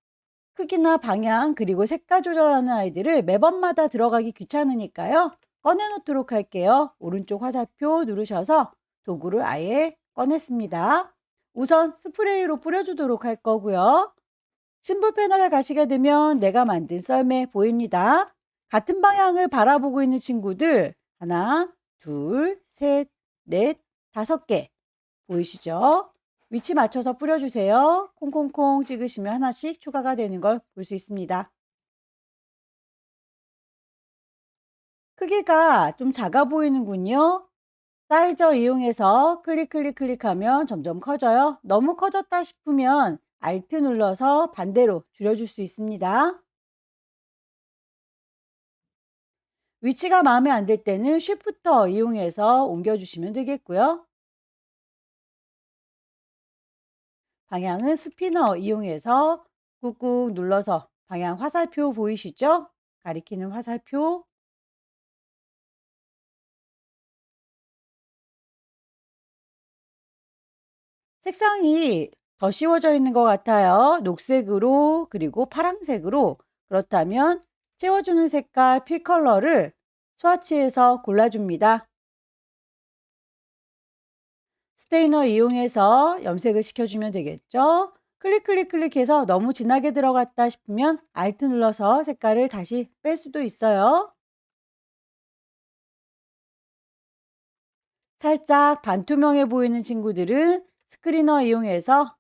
크기나 방향 그리고 색깔 조절하는 아이들을 매번마다 들어가기 귀찮으니까요. 꺼내놓도록 할게요. 오른쪽 화살표 누르셔서 도구를 아예 꺼냈습니다. 우선 스프레이로 뿌려주도록 할 거고요. 심볼 패널에 가시게 되면 내가 만든 썰매 보입니다. 같은 방향을 바라보고 있는 친구들 하나, 둘, 셋, 넷, 5개 보이시죠? 위치 맞춰서 뿌려주세요. 콩콩콩 찍으시면 하나씩 추가가 되는 걸 볼 수 있습니다. 크기가 좀 작아 보이는군요. 사이저 이용해서 클릭하면 점점 커져요. 너무 커졌다 싶으면 Alt 눌러서 반대로 줄여줄 수 있습니다. 위치가 마음에 안 들 때는 쉬프터 이용해서 옮겨주시면 되겠고요. 방향은 스피너 이용해서 꾹꾹 눌러서 방향 화살표 보이시죠? 가리키는 화살표. 색상이 더 씌워져 있는 것 같아요. 녹색으로 그리고 파란색으로. 그렇다면 채워주는 색깔 필 컬러를 스와치해서 골라줍니다. 스테이너 이용해서 염색을 시켜주면 되겠죠. 클릭해서 너무 진하게 들어갔다 싶으면 Alt 눌러서 색깔을 다시 뺄 수도 있어요. 살짝 반투명해 보이는 친구들은 스크리너 이용해서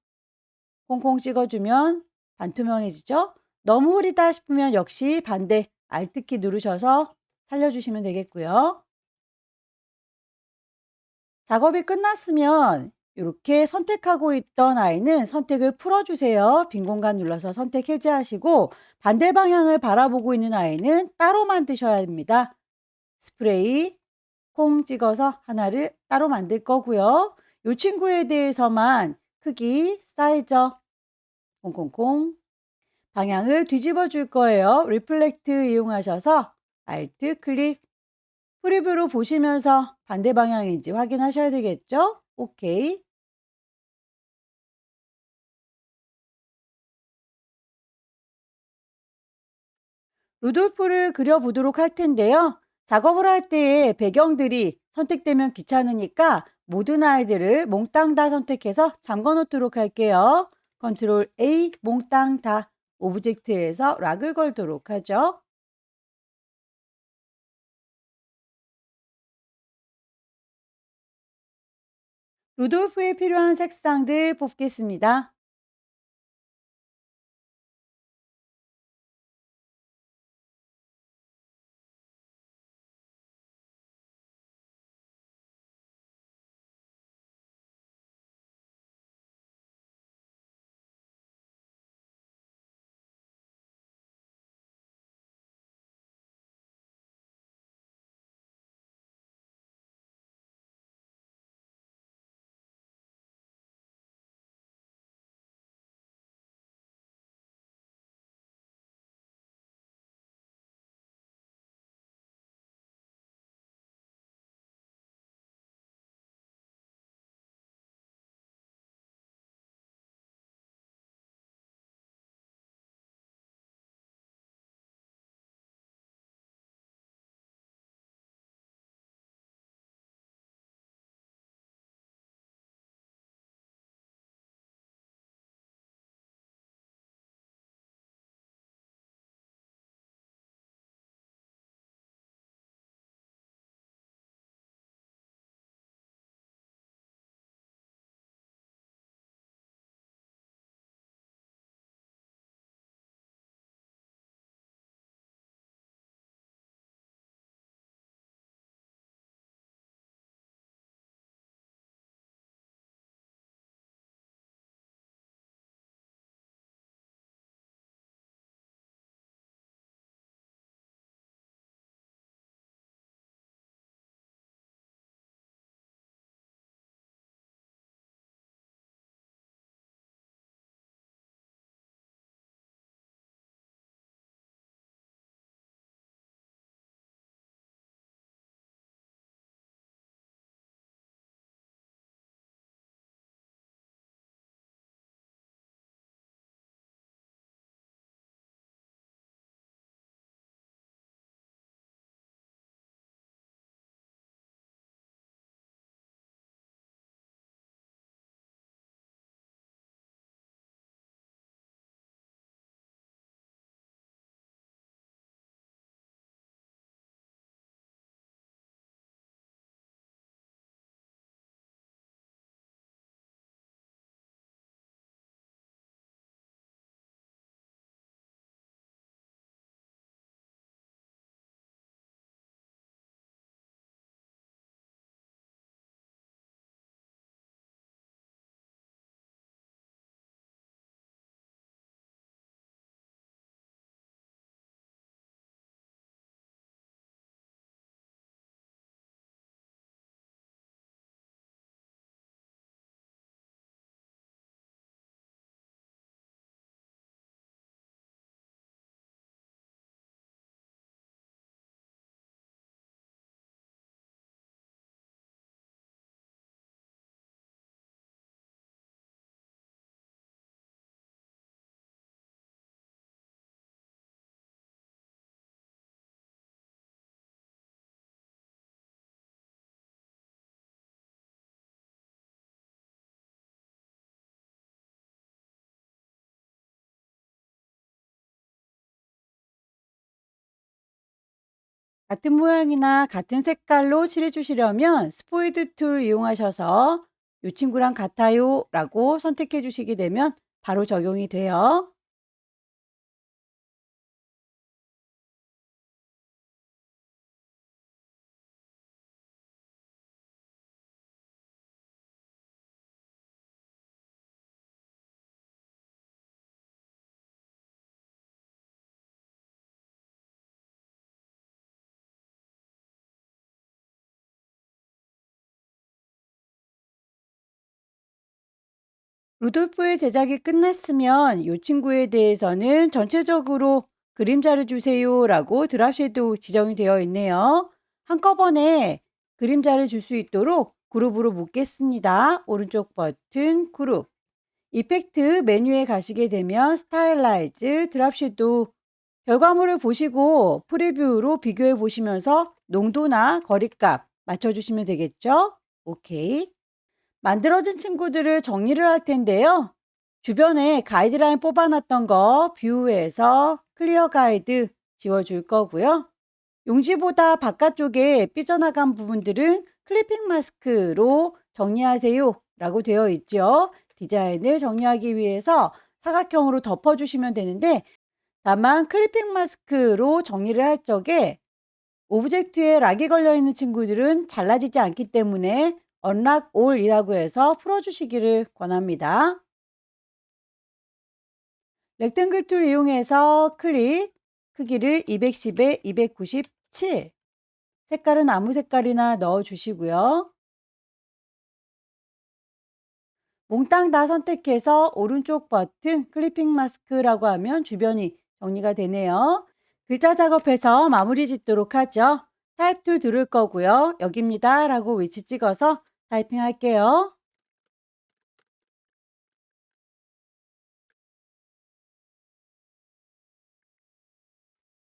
콩콩 찍어주면 반투명해지죠. 너무 흐리다 싶으면 역시 반대 Alt키 누르셔서 살려주시면 되겠고요. 작업이 끝났으면 이렇게 선택하고 있던 아이는 선택을 풀어주세요. 빈 공간 눌러서 선택 해제하시고 반대 방향을 바라보고 있는 아이는 따로 만드셔야 합니다. 스프레이 콩 찍어서 하나를 따로 만들 거고요. 이 친구에 대해서만 크기, 사이즈, 콩콩콩 방향을 뒤집어 줄 거예요. 리플렉트 이용하셔서 Alt 클릭 프리뷰로 보시면서 반대 방향인지 확인하셔야 되겠죠? 오케이. 루돌프를 그려보도록 할 텐데요. 작업을 할 때에 배경들이 선택되면 귀찮으니까 모든 아이들을 몽땅 다 선택해서 잠궈 놓도록 할게요. 컨트롤 A 몽땅 다 오브젝트에서 락을 걸도록 하죠. 루돌프에 필요한 색상들 뽑겠습니다. 같은 모양이나 같은 색깔로 칠해 주시려면 스포이드 툴 이용하셔서 이 친구랑 같아요 라고 선택해 주시게 되면 바로 적용이 돼요. 루돌프의 제작이 끝났으면 이 친구에 대해서는 전체적으로 그림자를 주세요 라고 드랍 섀도우 지정이 되어 있네요. 한꺼번에 그림자를 줄 수 있도록 그룹으로 묶겠습니다. 오른쪽 버튼 그룹. 이펙트 메뉴에 가시게 되면 스타일라이즈 드랍 섀도우 결과물을 보시고 프리뷰로 비교해 보시면서 농도나 거리값 맞춰주시면 되겠죠? 오케이. 만들어진 친구들을 정리를 할 텐데요. 주변에 가이드라인 뽑아놨던 거 뷰에서 클리어 가이드 지워줄 거고요. 용지보다 바깥쪽에 삐져나간 부분들은 클리핑 마스크로 정리하세요 라고 되어 있죠. 디자인을 정리하기 위해서 사각형으로 덮어주시면 되는데 다만 클리핑 마스크로 정리를 할 적에 오브젝트에 락이 걸려 있는 친구들은 잘라지지 않기 때문에 언락 올이라고 해서 풀어주시기를 권합니다. 렉탱글 툴 이용해서 클릭, 크기를 210에 297, 색깔은 아무 색깔이나 넣어주시고요. 몽땅 다 선택해서 오른쪽 버튼 클리핑 마스크라고 하면 주변이 정리가 되네요. 글자 작업해서 마무리 짓도록 하죠. 타입 툴 누를 거고요. 여기입니다 라고 위치 찍어서 타이핑 할게요.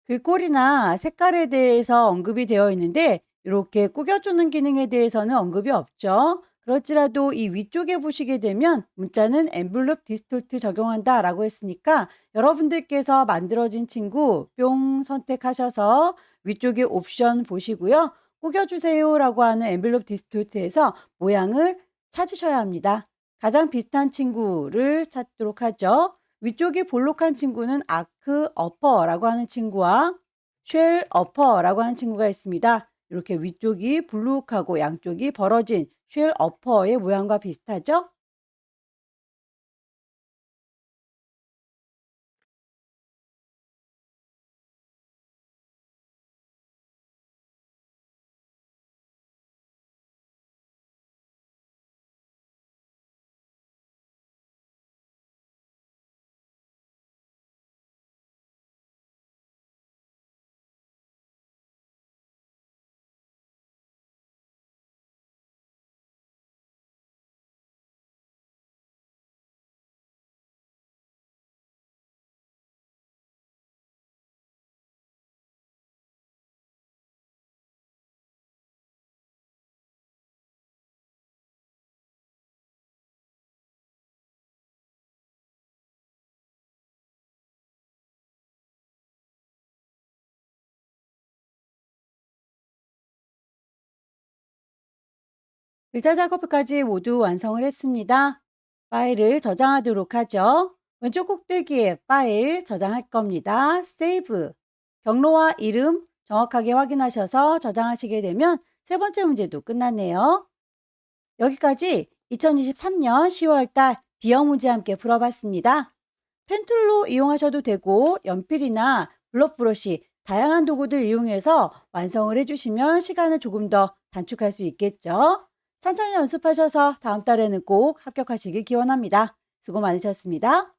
글꼴이나 색깔에 대해서 언급이 되어 있는데 이렇게 꾸겨주는 기능에 대해서는 언급이 없죠. 그렇지라도 이 위쪽에 보시게 되면 문자는 엔블롭 디스톨트 적용한다 라고 했으니까 여러분들께서 만들어진 친구 뿅 선택하셔서 위쪽에 옵션 보시고요. 꾸겨주세요 라고 하는 엔블롭 디스톨트에서 모양을 찾으셔야 합니다. 가장 비슷한 친구를 찾도록 하죠. 위쪽이 볼록한 친구는 아크 어퍼라고 하는 친구와 쉘 어퍼라고 하는 친구가 있습니다. 이렇게 위쪽이 불룩하고 양쪽이 벌어진 쉘 어퍼의 모양과 비슷하죠? 글자 작업까지 모두 완성을 했습니다. 파일을 저장하도록 하죠. 왼쪽 꼭대기에 파일 저장할 겁니다. 세이브. 경로와 이름 정확하게 확인하셔서 저장하시게 되면 세 번째 문제도 끝났네요. 여기까지 2023년 10월 달 비형 문제 함께 풀어봤습니다. 펜툴로 이용하셔도 되고 연필이나 블럭 브러쉬 다양한 도구들 이용해서 완성을 해주시면 시간을 조금 더 단축할 수 있겠죠. 천천히 연습하셔서 다음 달에는 꼭 합격하시길 기원합니다. 수고 많으셨습니다.